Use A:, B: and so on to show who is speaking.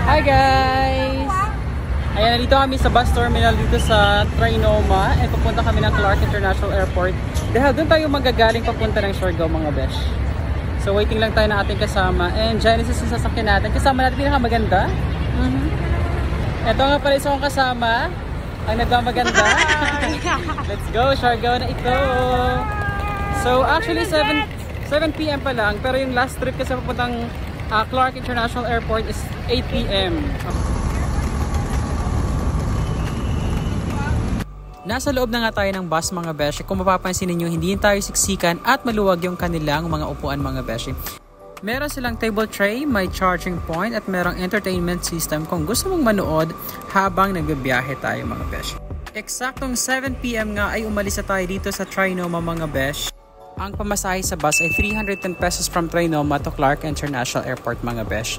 A: Hi guys! Ayan, nandito kami sa bus terminal dito sa Trinoma and pupunta kami ng Clark International Airport dahil doon tayo magagaling papunta ng Siargao mga besh. So waiting lang tayo ng ating kasama and Genesis yung sasakyan natin. Kasama natin pinakamaganda. Ito nga pala isang kasama ang nagmamaganda. Let's go, Siargao na ito! So actually 7 PM pa lang pero yung last trip kasi papuntang Clark International Airport is 8 PM. Nasa loob na nga tayo ng bus mga beshi. Kung mapapansin ninyo, hindi tayo siksikan at maluwag yung kanilang mga upuan mga beshi. Meron silang table tray, may charging point at merong entertainment system kung gusto mong manood habang nagbibiyahe tayo mga beshi. Eksaktong 7 PM nga ay umalis na tayo dito sa Trinoma mga beshi. Ang pamasahe sa bus ay 310 pesos from Trinoma to Clark International Airport mga besh.